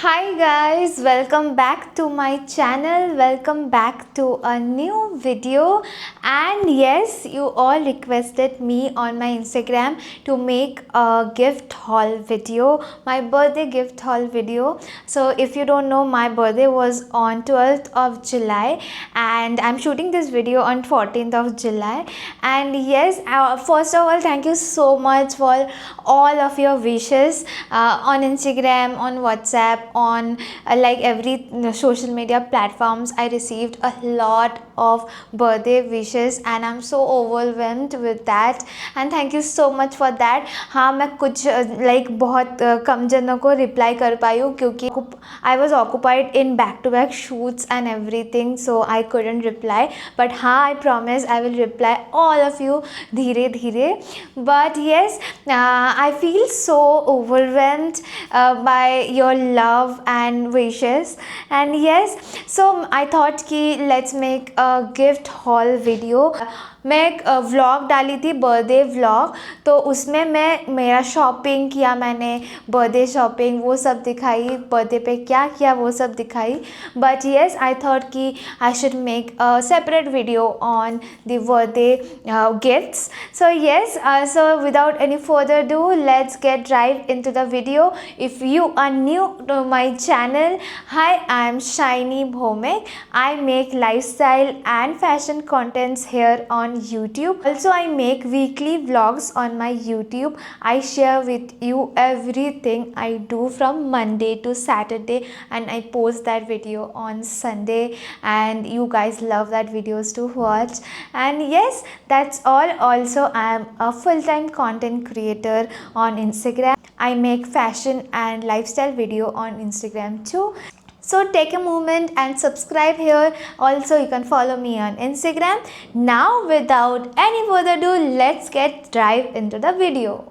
Hi guys, welcome back to my channel. Welcome back to a new video. And yes, you all requested me on my Instagram to make a gift haul video, my birthday gift haul video. So if you don't know, my birthday was on 12th of July and I'm shooting this video on 14th of July. And yes, first of all, thank you so much for all of your wishes on Instagram, on WhatsApp, on like every social media platforms. I received a lot of birthday wishes and I'm so overwhelmed with that, and thank you so much for that. हाँ, मैं कुछ like बहुत कम जनों को reply कर पाई हूँ क्योंकि I was occupied in back-to-back shoots and everything, so I couldn't reply. But हाँ, I promise I will reply all of you धीरे धीरे. But yes, I feel so overwhelmed by your love and wishes. And yes, so I thought कि let's make a gift haul video. मैं एक vlog डाली थी, birthday vlog, तो उसमें मैं मेरा शॉपिंग किया, मैंने बर्थडे शॉपिंग वो सब दिखाई, बर्थडे पे क्या किया वो सब दिखाई. बट येस, आई थॉट कि I should make a separate video on the birthday gifts. So yes, so without any further ado, let's get right into the video. If you are new to my channel, hi, I am Shiny Bhomik. I make lifestyle and fashion contents here on YouTube. Also, I make weekly vlogs on my YouTube. I share with you everything I do from Monday to Saturday, and I post that video on Sunday, and you guys love that videos to watch. And yes, that's all. Also, I am a full-time content creator on Instagram. I make fashion and lifestyle video on Instagram too. So take a moment and subscribe here. Also, you can follow me on Instagram. Now, without any further ado, let's get dive into the video.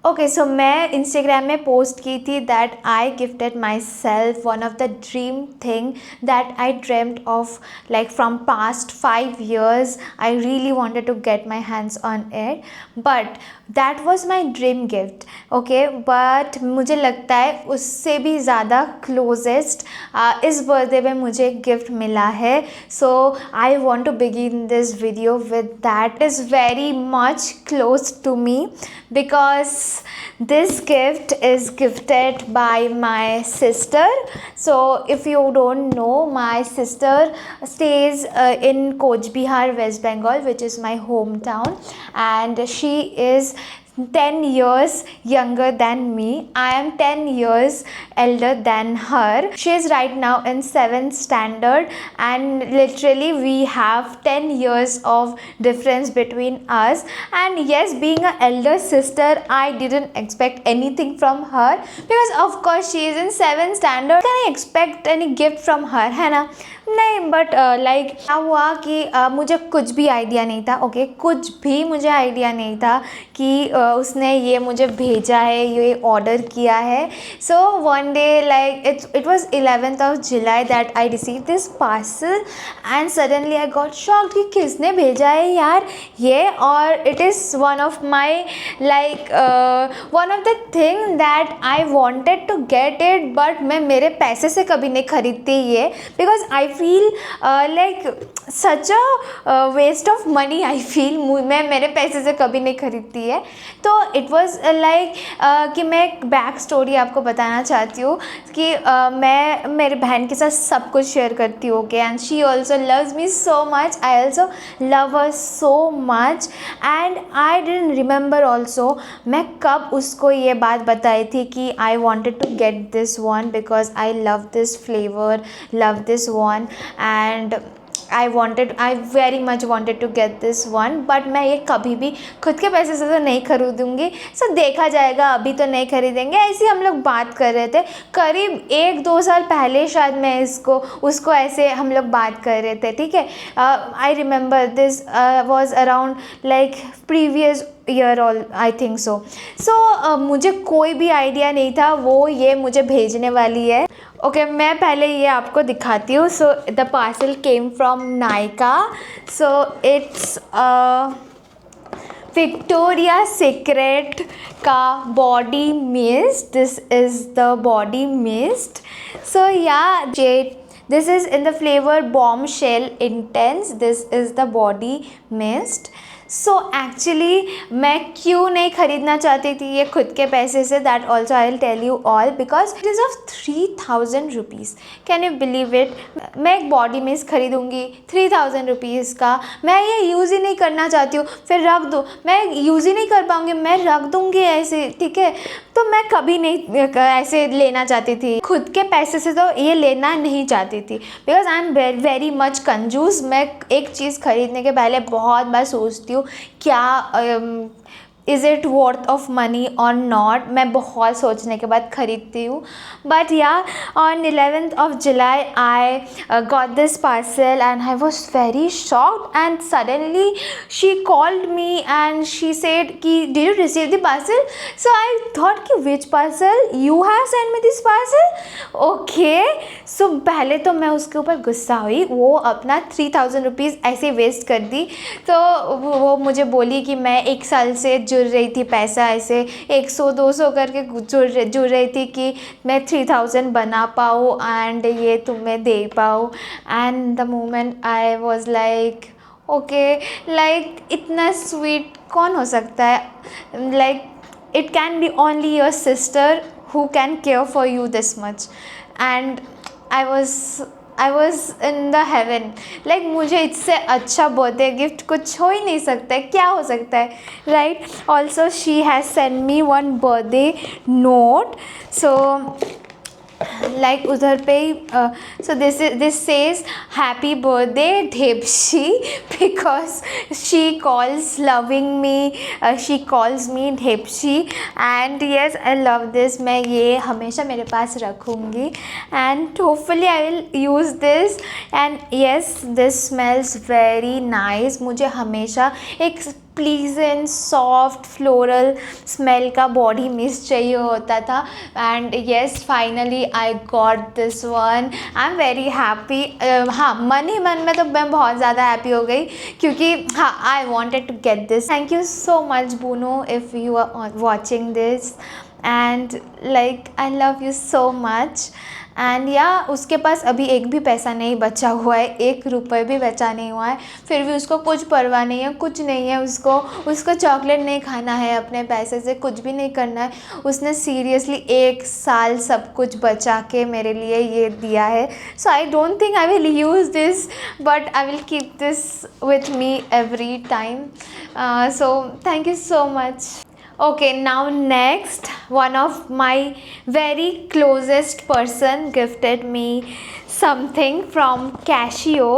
Okay, so मैं Instagram में post की थी that I gifted myself one of the dream thing that I dreamed of like from past 5 years. I really wanted to get my hands on it, but that was my dream gift. Okay, but मुझे लगता है उससे भी ज़्यादा closest इस birthday में मुझे gift मिला है. So I want to begin this video with that is very much close to me because this gift is gifted by my sister. So if you don't know, my sister stays in Coach Bihar, West Bengal, which is my hometown, and she is 10 years younger than me. I am 10 years elder than her. She is right now in 7th standard, and literally we have 10 years of difference between us. And yes, being an elder sister, I didn't expect anything from her because of course she is in 7th standard. Can I expect any gift from her, है ना? नहीं, but like क्या हुआ कि मुझे कुछ भी idea नहीं था. ओके, कुछ भी मुझे आइडिया नहीं था कि उसने ये मुझे भेजा है, ये ऑर्डर किया है. So one day like it was 11th of July that I receive this parcel, and suddenly I got shocked कि किसने भेजा है यार ये. और it is one of my like one of the thing that I wanted to get it, but मैं मेरे पैसे से कभी नहीं खरीदती ये, because I feel like such a waste of money. I feel मैं मेरे पैसे से कभी नहीं खरीदती है. तो इट वॉज़ लाइक कि मैं एक बैक स्टोरी आपको बताना चाहती हूँ कि मैं मेरे बहन के साथ सब कुछ शेयर करती हूँ. Okay, and she also loves me so much. I also love her so much, and I didn't remember also मैं कब उसको ये बात बताई थी कि I wanted to get this one because I love this flavour, love this one, and I very much wanted to get this one. But मैं ये कभी भी खुद के पैसे से तो नहीं खरीदूँगी. सो देखा जाएगा, अभी तो नहीं खरीदेंगे. ऐसे हम लोग बात कर रहे थे करीब 1-2 साल पहले, शायद मैं उसको ऐसे हम लोग बात कर रहे थे. ठीक है, I remember this was around like previous year all, I think so. So मुझे कोई भी आइडिया नहीं था वो ये मुझे भेजने वाली है. ओके, मैं पहले ये आपको दिखाती हूँ. So the parcel came from Nykaa. So it's Victoria secret का body mist. This is the body mist. So yeah this is in the flavor bombshell intense. This is the body mist. So actually मैं क्यों नहीं ख़रीदना चाहती थी ये खुद के पैसे से, that also I will tell you all, because it is of 3000 rupees. Can you believe it? मैं एक बॉडी मिस्ट खरीदूँगी 3000 रुपीज़ का, मैं ये यूज़ ही नहीं करना चाहती हूँ, फिर रख दूँ, मैं यूज़ ही नहीं कर पाऊँगी, मैं रख दूँगी ऐसे, ठीक है. तो मैं कभी नहीं ऐसे लेना चाहती थी, खुद के पैसे से तो ये लेना नहीं चाहती थी, because I am very much कंजूस. मैं एक चीज़ खरीदने के पहले बहुत बार सोचती हूँ क्या is it worth of money और नॉट. मैं बहुत सोचने के बाद ख़रीदती हूँ. बट या on 11th of July I got this parcel and I was very shocked, and suddenly she called me and she said कि did you receive the parcel? So I thought कि which parcel? You have sent me this parcel? Okay. So पहले तो मैं उसके ऊपर गुस्सा हुई, वो अपना 3000 रुपीज़ ऐसे वेस्ट कर दी. तो वो मुझे बोली कि मैं एक साल से जुड़ रही थी, पैसा ऐसे 100-200 करके जुड़ रही थी कि मैं 3000 बना पाऊँ एंड ये तुम्हें दे पाऊँ. And the moment I was like okay, like इतना स्वीट कौन हो सकता है? Like it can be only your sister who can care for you this much. And I was in the heaven. Like मुझे इससे अच्छा बर्थडे गिफ्ट कुछ हो ही नहीं सकता है. क्या हो सकता है, right? Also she has send me one birthday note. So like उधर पे so this says happy birthday ढेपशी, because she calls loving me, she calls me ढेपशी. And yes I love this. मैं ये हमेशा मेरे पास रखूँगी and hopefully I will use this. And yes this smells very nice. मुझे हमेशा एक प्लीजेंट सॉफ्ट फ्लोरल स्मेल का बॉडी मिस्ट चाहिए होता था. And yes finally I got this one. I am very happy. हाँ, मन ही मन में तो मैं बहुत ज़्यादा हैप्पी हो गई, क्योंकि हाँ I wanted to get this. Thank you so much बूनो if you are watching this. And like I love you so much. And yeah उसके पास अभी एक भी पैसा नहीं बचा हुआ है, 1 रुपये भी बचा नहीं हुआ है, फिर भी उसको कुछ परवाह नहीं है, कुछ नहीं है. उसको चॉकलेट नहीं खाना है, अपने पैसे से कुछ भी नहीं करना है. उसने सीरियसली 1 साल सब कुछ बचा के मेरे लिए ये दिया है. So I don't think I will use this, but I will keep this with me every time. So thank you so much. Okay, now next, one of my very closest person gifted me something from Casio.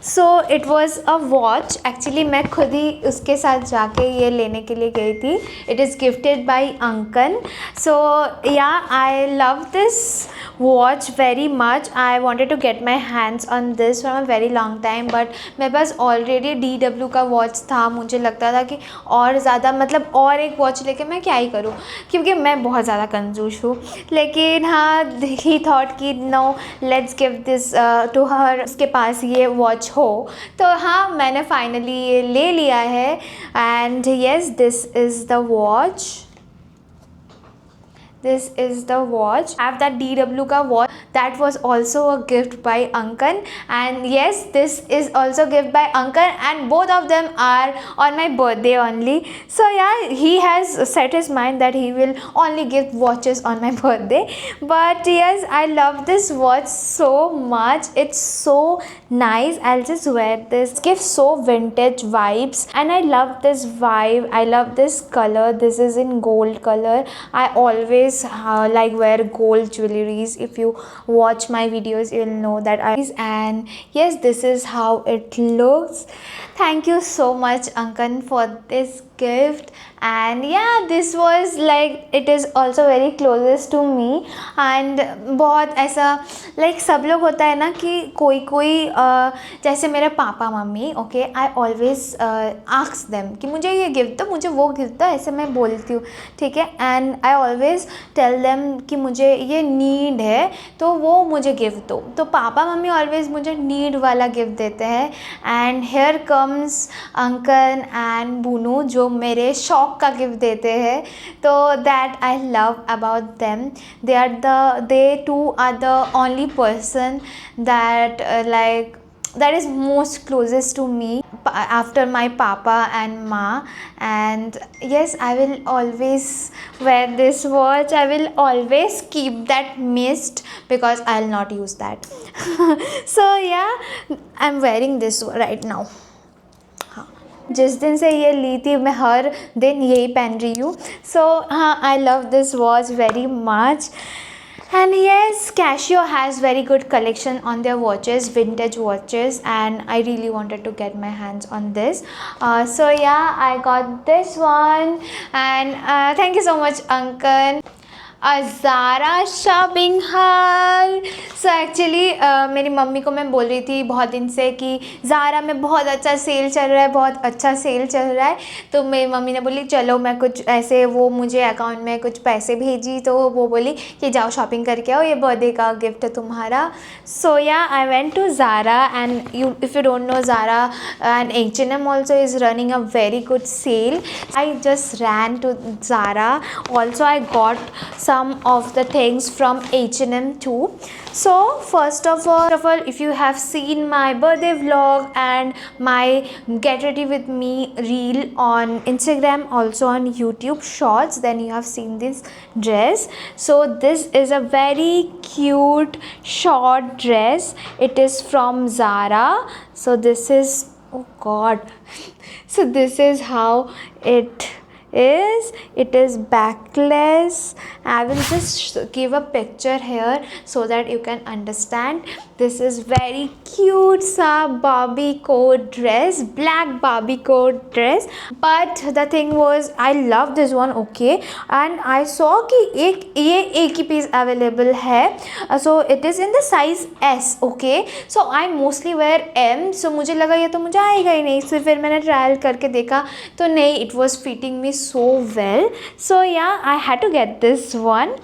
So it was a watch. Actually मैं खुद ही उसके साथ जाके ये लेने के लिए गई थी. It is gifted by Ankan. So yeah, I love this watch very much. I wanted to get my hands on this from a very long time, but मेरे पास already DW का वॉच था. मुझे लगता था कि और ज़्यादा मतलब और एक वॉच लेके मैं क्या ही करूँ, क्योंकि मैं बहुत ज़्यादा कंजूस हूँ. लेकिन हाँ, ही थॉट कि no let's give this to her, उसके पास ये वॉच हो. तो हाँ, मैंने फाइनली ये ले लिया है. And yes this is the watch. This is the watch. I have that DW का watch. That was also a gift by Ankan. And yes, this is also gift by Ankan. And both of them are on my birthday only. So yeah, he has set his mind that he will only give watches on my birthday. But yes, I love this watch so much. It's so nice. I'll just wear this. It gives so vintage vibes. And I love this vibe. I love this color. This is in gold color. I always like wear gold jewelries. If you watch my videos, you'll know that and yes, this is how it looks. Thank you so much Ankan for this gift. And yeah, this was like, it is also very closest to me. And बहुत ऐसा like सब लोग होता है ना कि कोई जैसे मेरे papa mummy, okay, I always ask them कि मुझे ये गिफ्ट दो, मुझे वो गिफ्ट दो, ऐसे मैं बोलती हूँ, ठीक है. And I always tell them कि मुझे ये नीड है तो वो मुझे गिफ्ट दो. तो पापा मम्मी ऑलवेज मुझे नीड वाला गिफ्ट देते हैं. एंड हेयर कम्स अंकन एंड बूनू, जो जो मेरे शौक का गिफ्ट देते हैं, तो that I love about them. They two are the only person that that is most closest to me after my papa and ma. And yes, I will always wear this watch. I will always keep that mist because I'll not use that. So yeah, I'm wearing this right now. जिस दिन से ये ली थी मैं हर दिन यही पहन रही हूँ. सो हाँ, आई love this watch very much. And yes, Casio has very good collection on their watches, vintage watches, and I really wanted to get my hands on this. So yeah, I got this one, and thank you so much, Ankan. Zara shopping hall. So actually मेरी mummy को मैं बोल रही थी बहुत दिन से कि ज़ारा में बहुत अच्छा सेल चल रहा है, बहुत अच्छा सेल चल रहा है. तो मेरी मम्मी ने बोली चलो, मैं कुछ ऐसे, वो मुझे अकाउंट में कुछ पैसे भेजी, तो वो बोली कि जाओ शॉपिंग करके आओ, ये बर्थडे का गिफ्ट है तुम्हारा. So yeah, I went to Zara, and if you don't know, Zara and H&M also is running a very good sale. I just ran to Zara. Also, I got some of the things from H&M too. So first of all, if you have seen my birthday vlog and my get ready with me reel on Instagram, also on YouTube shorts, then you have seen this dress. So this is a very cute short dress. It is from Zara. So this is, oh god, so this is how it is backless. I will just give a picture here so that you can understand. This is very cute sa Barbie coat dress, black Barbie coat dress. But the thing was, I love this one, okay, and I saw कि एक ही piece available है. So it is in the size S, okay. So I mostly wear M, so मुझे लगा ये तो मुझे आएगा ही नहीं. So फिर मैंने ट्रायल करके देखा तो नहीं, it was fitting me so well. So yeah, I had to get this one.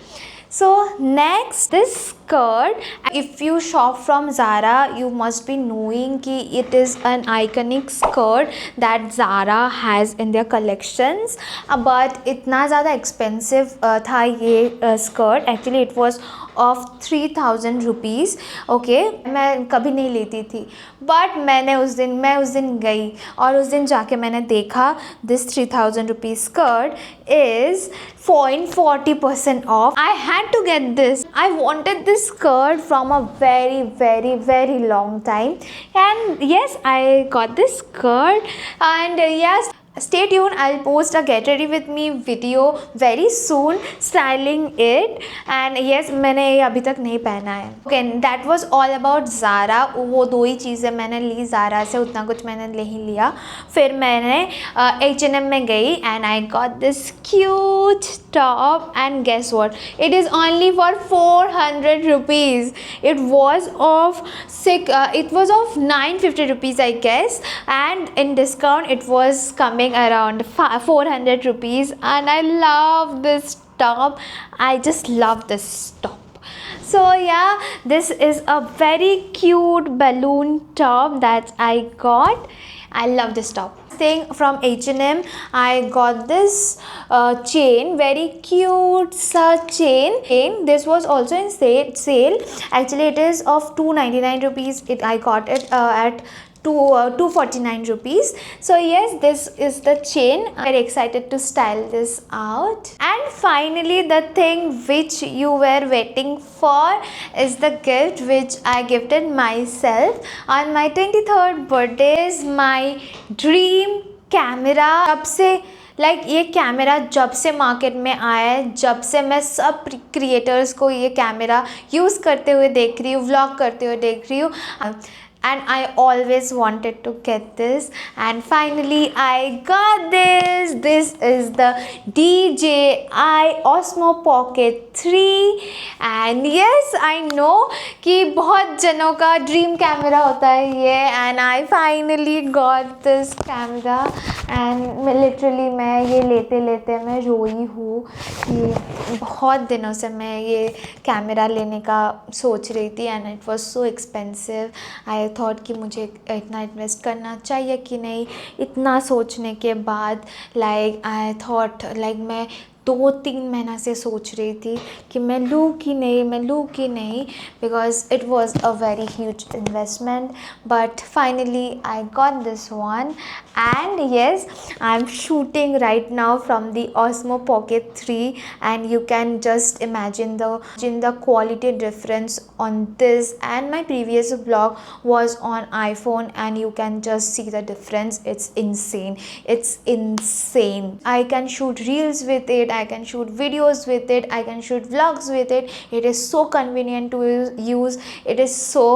So next, this skirt. If you shop from Zara, you must be knowing कि it is an iconic skirt that Zara has in their collections. But इतना ज़्यादा expensive था ये skirt. Actually it was of 3000 rupees. Okay, मैं कभी नहीं लेती थी, but मैं उस दिन गई और उस दिन जाके मैंने देखा this 3000 rupees skirt is 40% off. I had to get this. I wanted this skirt from a very long time, and yes, I got this skirt. And yes, stay tuned, I'll post a get ready with me video very soon styling it. And yes, मैंने ये अभी तक नहीं पहना है. Okay, that was all about Zara. वो दो ही चीज़ें मैंने ली Zara से, उतना कुछ मैंने नहीं लिया. फिर मैंने H&M में गई and I got this cute top, and guess what, it is only for 400 rupees. It was of 950 rupees I guess, and in discount it was coming around 400 rupees. And I love this top. I just love this top. So yeah, this is a very cute balloon top that I got. I love this top. Thing from H&M, I got this chain, very cute chain. This was also in sale. Actually it is of 299 rupees. I got it at 249 rupees. So yes, this is the chain. I'm very excited to style this out. And finally, the thing which you were waiting for is the gift which I gifted myself on my 23rd birthday. Is my dream camera. अब से ये camera जब से market में आया है, जब से मैं सब क्रिएटर्स को ये कैमरा यूज़ करते हुए देख रही हूँ, व्लॉग करते हुए देख रही हूँ, and I always wanted to get this, and finally I got this. This is the DJI Osmo Pocket 3, and yes, I know कि बहुत जनों का ड्रीम कैमरा होता है ये, and I finally got this camera, and मैं ये लेते मैं रोई हूँ कि बहुत दिनों से मैं ये कैमरा लेने का सोच रही थी, and it was so expensive. I thought कि मुझे इतना इन्वेस्ट करना चाहिए कि नहीं। इतना सोचने के बाद लाइक आई थॉट लाइक मैं 2-3 महीना से सोच रही थी कि मैं लूँ कि नहीं, मैं लूँ कि नहीं, because it was a very huge investment, but finally I got this one and yes, I'm shooting right now from the Osmo Pocket 3 and you can just imagine the quality difference on this and my previous vlog was on iPhone and you can just see the difference. It's insane. It's insane. I can shoot reels with it, I can shoot videos with it, I can shoot vlogs with it. It is so convenient to use. It is so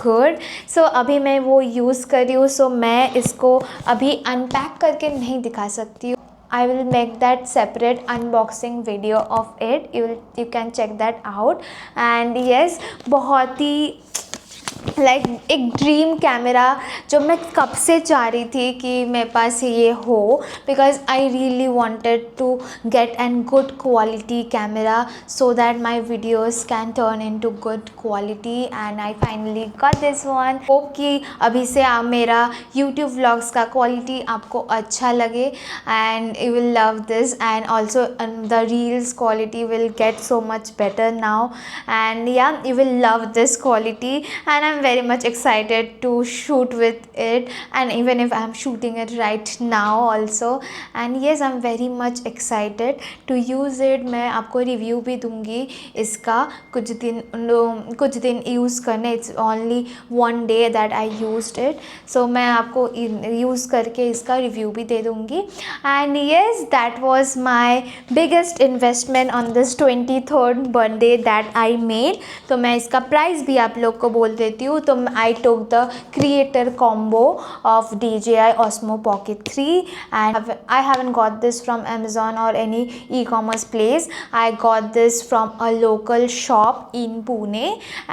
good. So अभी मैं वो use कर रही हूँ, so मैं इसको अभी unpack करके नहीं दिखा सकती हूँ. I will make that separate unboxing video of it. You can check that out. And yes, बहुत ही लाइक एक ड्रीम कैमरा जो मैं कब से चाह रही थी कि मेरे पास ये हो, because I really wanted to get an good quality camera so that my videos can turn into good quality and I finally got this one. Hope कि अभी से मेरा यूट्यूब व्लॉग्स का क्वालिटी आपको अच्छा लगे and you will love this and also the reels quality will get so much better now and या you will love this quality and I'm very much excited to shoot with it and even if I'm shooting it right now also and yes I'm very much excited to use it. मैं आपको review भी दूंगी इसका कुछ दिन use करने. It's only one day that I used it, so मैं आपको यूज़ करके इसका रिव्यू भी दे दूंगी. And yes, that was my biggest investment on this 23rd birthday that I made. तो मैं इसका प्राइस भी आप लोग को बोल देती हूँ. तो I took the creator combo of DJI Osmo Pocket 3 and I haven't got this from Amazon or any e-commerce place. I got this from a local shop in Pune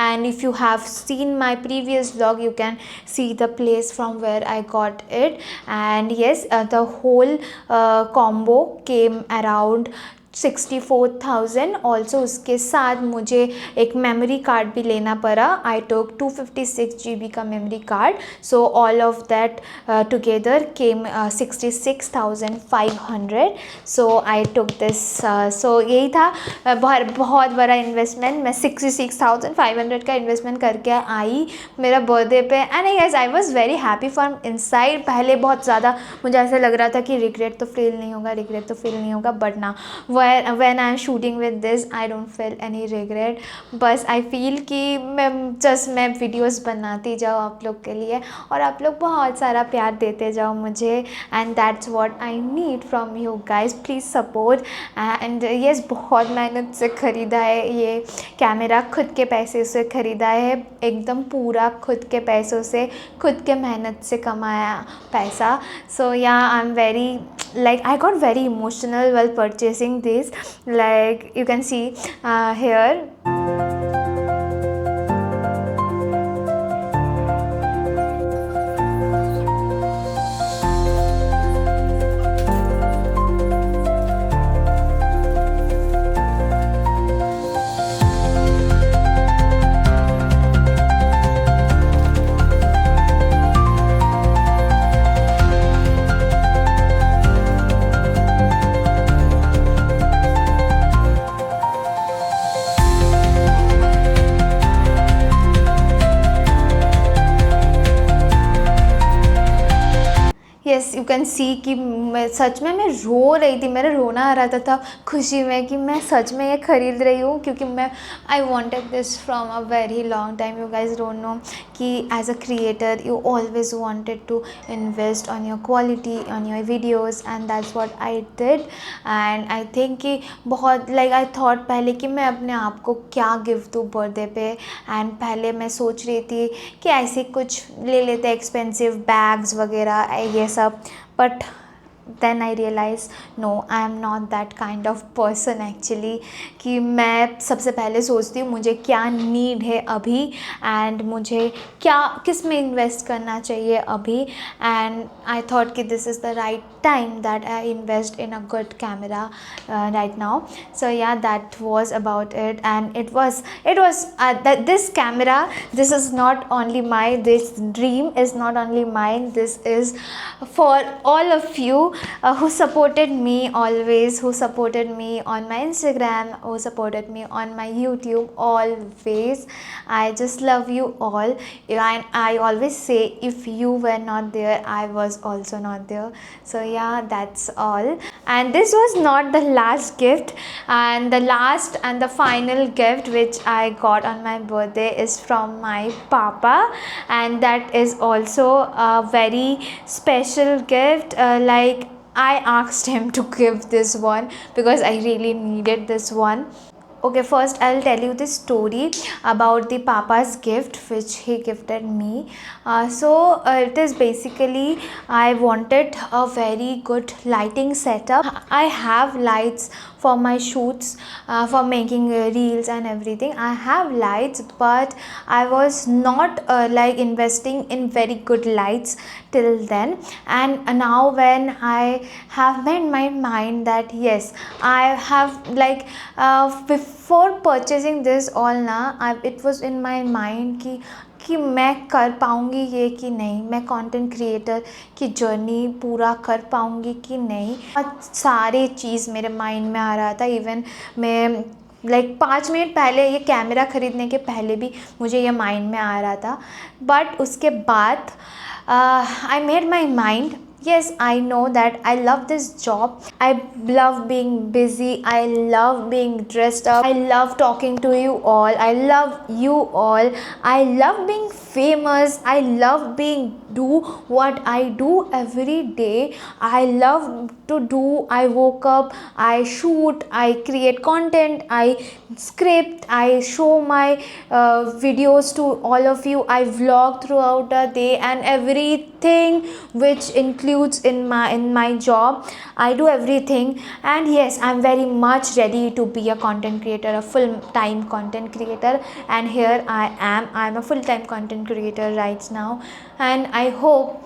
and if you have seen my previous vlog you can see the place from where I got it. And yes, the whole combo came around 64,000. Also उसके साथ मुझे एक memory card भी लेना पड़ा. I took 256 GB का memory card. So all of that together came 66,500. So I took this. So यही था बहुत बड़ा इन्वेस्टमेंट. मैं 66,500 का इन्वेस्टमेंट करके आई मेरा बर्थडे पे and yes I was very happy from inside. पहले बहुत ज़्यादा मुझे ऐसा लग रहा था कि रिग्रेट तो फील नहीं होगा बट ना when I'm shooting with this I don't feel any regret. बस I feel कि मैं वीडियोस बनाती जाऊँ आप लोग के लिए और आप लोग बहुत सारा प्यार देते जाओ मुझे and that's what I need from you guys. Please support and yes, बहुत मेहनत से ख़रीदा है ये कैमरा. खुद के पैसे से ख़रीदा है, एकदम पूरा खुद के पैसों से, खुद के मेहनत से कमाया पैसा. So yeah, I'm very like I got very emotional while purchasing this. Like you can see here. Yes you can see कि मैं सच में रो रही थी. मेरा रोना आ रहा था खुशी में कि मैं सच में ये ख़रीद रही हूँ क्योंकि मैं I wanted this from a very long time. You guys don't know कि as a creator you always wanted to invest on your quality on your videos and that's what I did. And I think कि बहुत like I thought पहले कि मैं अपने आप को क्या गिफ्ट दूँ बर्थडे पे. एंड पहले मैं सोच रही थी कि ऐसे कुछ ले लेते एक्सपेंसिव बैग्स वगैरह ये सब. But then I realized no, I am not that kind of person actually. कि मैं सबसे पहले सोचती हूँ मुझे क्या नीड है अभी एंड मुझे किस में इन्वेस्ट करना चाहिए अभी. एंड आई थॉट कि this is the right time that I invest in a good camera right now. So yeah, that was about it. And it was that this camera, this is not only this dream is not only mine, this is for all of you who supported me always, who supported me on my Instagram, who supported me on my YouTube always. I just love you all. And I always say, if you were not there, I was also not there. So yeah, that's all. And this was not the last gift, and the last and the final gift which I got on my birthday is from my papa, and that is also a very special gift. Like, I asked him to give this one because I really needed this one. Okay, first I'll tell you the story about the papa's gift which he gifted me. It is basically, I wanted a very good lighting setup. I have lights for my shoots, for making reels and everything. I have lights, but I was not like investing in very good lights till then. And now when I have made my mind that yes, I have like before purchasing this all ना, it was in my mind कि मैं कर पाऊँगी ये कि नहीं, मैं content creator की जर्नी पूरा कर पाऊँगी कि नहीं। सारे चीज़ मेरे माइंड में आ रहा था। इवन मैं लाइक 5 मिनट पहले, ये कैमरा ख़रीदने के पहले भी मुझे ये माइंड में आ रहा था। बट उसके बाद I made my mind. Yes, I know that I love this job. I love being busy. I love being dressed up. I love talking to you all. I love you all. I love being famous. I love do what I do every day. I love to do. I woke up, I shoot, I create content, I script, I show my videos to all of you. I vlog throughout the day and everything which includes in my job. I do everything, and yes, I'm very much ready to be a content creator, a full-time content creator. And here I'm a full-time content creator right now, and I hope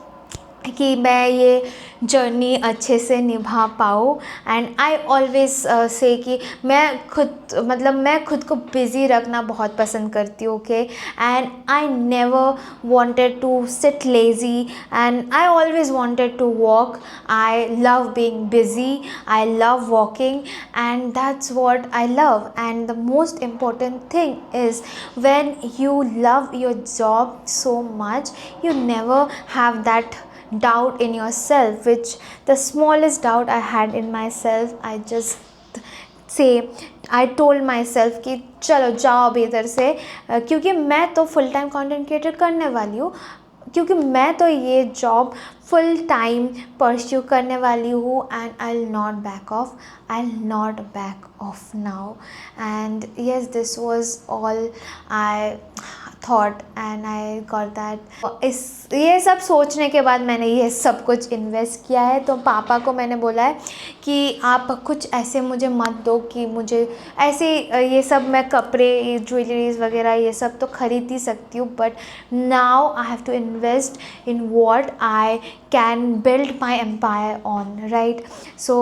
कि मैं ये journey अच्छे से निभा पाऊँ. And I always say कि मैं खुद को बिज़ी रखना बहुत पसंद करती हूँ. Okay, and I never wanted to sit lazy, and I always wanted to walk. I love being busy, I love walking, and that's what I love. And the most important thing is when you love your job so much, you never have that doubt in yourself, which the smallest doubt I had in myself, I told myself कि चलो जाओ अभी इधर से, क्योंकि मैं तो full time content creator करने वाली हूँ, क्योंकि मैं तो ये जॉब फुल टाइम परस्यू करने वाली हूँ. And I will not back of now. And yes, this was all I thought and I got that. ये सब सोचने के बाद मैंने ये सब कुछ इन्वेस्ट किया है. तो पापा को मैंने बोला है कि आप कुछ ऐसे मुझे मत दो कि मुझे ऐसे ये सब, मैं कपड़े, ज्वेलरीज वगैरह ये सब तो ख़रीद ही सकती हूँ, but now I have to invest in what I can build my empire on, right. So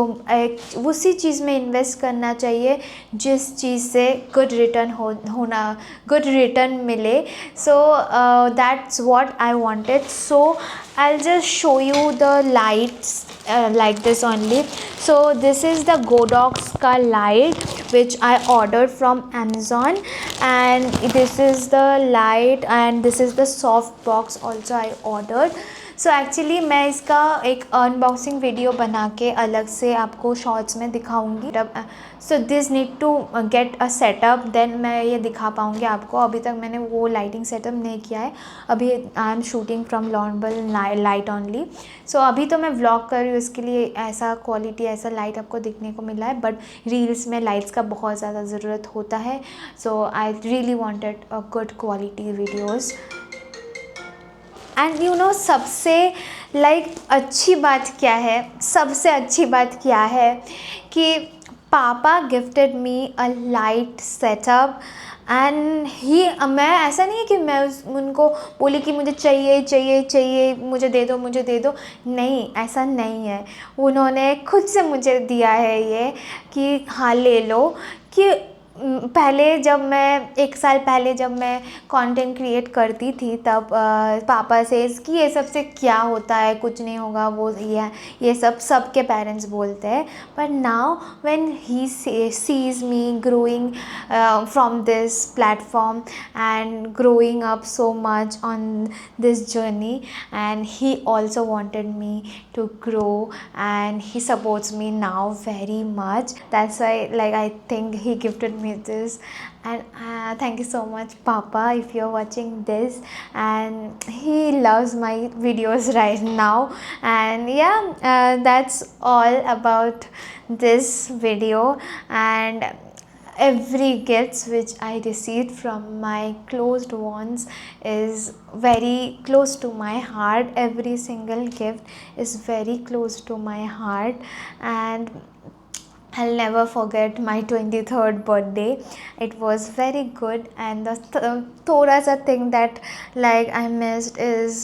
उसी चीज़ में इन्वेस्ट करना चाहिए जिस चीज़ से गुड रिटर्न मिले. So that's what I wanted. So I'll just show you the lights like this only. So this is the Godox ka light which I ordered from Amazon, and this is the light, and this is the soft box also I ordered. So actually मैं इसका एक unboxing video बना के अलग से आपको shorts में दिखाऊंगी. So this need to get a setup, देन मैं ये दिखा पाऊंगी आपको. अभी तक मैंने वो लाइटिंग सेटअप नहीं किया है. अभी आई एम शूटिंग फ्रॉम लॉन्डबल लाइट ओनली. सो अभी तो मैं व्लॉग कर रही हूँ, इसके लिए ऐसा क्वालिटी, ऐसा लाइट आपको दिखने को मिला है. बट रील्स में लाइट्स का बहुत ज़्यादा ज़रूरत होता है. So I really wanted a good quality videos. And you know, सबसे अच्छी बात क्या है, सबसे अच्छी बात क्या है कि पापा gifted me a light setup and he मैं ऐसा नहीं है कि मैं उनको बोली कि मुझे चाहिए चाहिए चाहिए, मुझे दे दो, नहीं ऐसा नहीं है। उन्होंने खुद से मुझे दिया है ये कि हाँ ले लो। कि पहले जब मैं 1 साल पहले जब मैं कंटेंट क्रिएट करती थी तब पापा से कि ये सब से क्या होता है, कुछ नहीं होगा, वो ये सब सबके पेरेंट्स बोलते हैं। पर now when he sees me growing from this platform and growing up so much on this journey, and he also wanted me to grow and he supports me now very much. That's why like I think he gifted me this, and thank you so much papa if you're watching this, and he loves my videos right now. And yeah, that's all about this video. And every gifts which I received from my closed ones is very close to my heart. Every single gift is very close to my heart, and I'll never forget my 23rd birthday. It was very good, and the thoda sa thing that like I missed is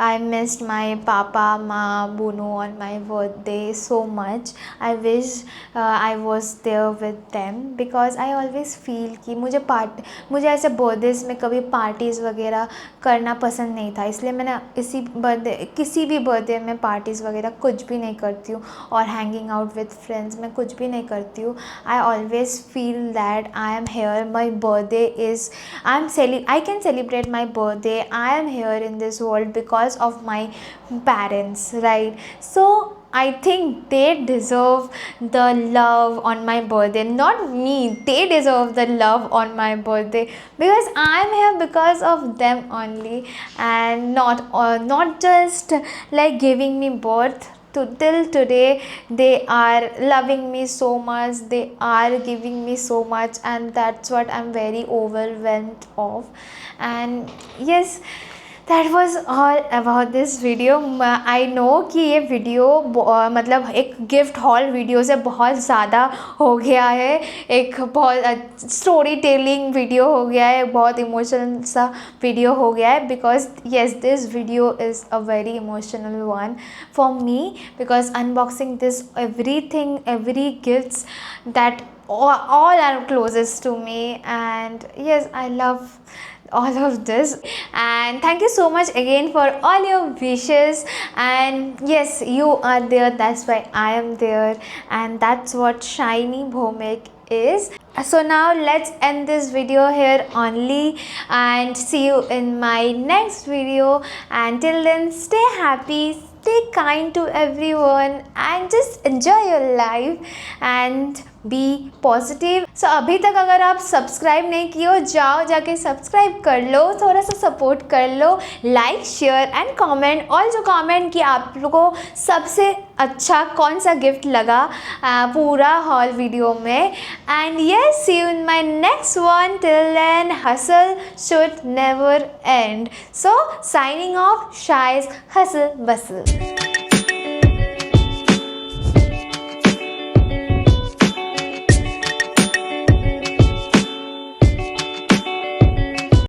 I missed my papa, ma, bunu on my birthday so much. I wish I was there with them because I always feel कि मुझे ऐसे birthdays में कभी parties वगैरह करना पसंद नहीं था, इसलिए मैंने किसी भी बर्थडे में पार्टीज़ वगैरह कुछ भी नहीं करती हूँ, और हैंगिंग आउट विद फ्रेंड्स में कुछ भी नहीं करती हूँ. I always feel that I am here, my birthday is I can celebrate my birthday, I am here in this world because of my parents, right? So I think they deserve the love on my birthday, not me. They deserve the love on my birthday because I am here because of them only, and not just like giving me birth. Till today they are loving me so much, they are giving me so much, and that's what I'm very overwhelmed of. And yes, that was all about this video. I know कि ये video मतलब एक gift hall video से बहुत ज़्यादा हो गया है, एक बहुत स्टोरी टेलिंग वीडियो हो गया है, बहुत इमोशनल सा वीडियो हो गया है. Because yes, this video is a very emotional one for me because unboxing this everything, every gifts that all are closest to me. And yes, I love all of this, and thank you so much again for all your wishes. And yes, you are there, that's why I am there, and that's what Shiny Bhomik is. So now let's end this video here only, and see you in my next video. And till then, stay happy, stay kind to everyone, and just enjoy your life and be positive. So अभी तक अगर आप subscribe नहीं किए हो, जाओ जाके subscribe कर लो, थोड़ा सा सपोर्ट कर लो, लाइक शेयर एंड कमेंट. और जो कमेंट कि आप लोगों को सबसे अच्छा कौन सा गिफ्ट लगा पूरा हॉल वीडियो में. And yes, see you in my next one. Till then, hustle should never end. So signing off, Shai's Hustle Bustle.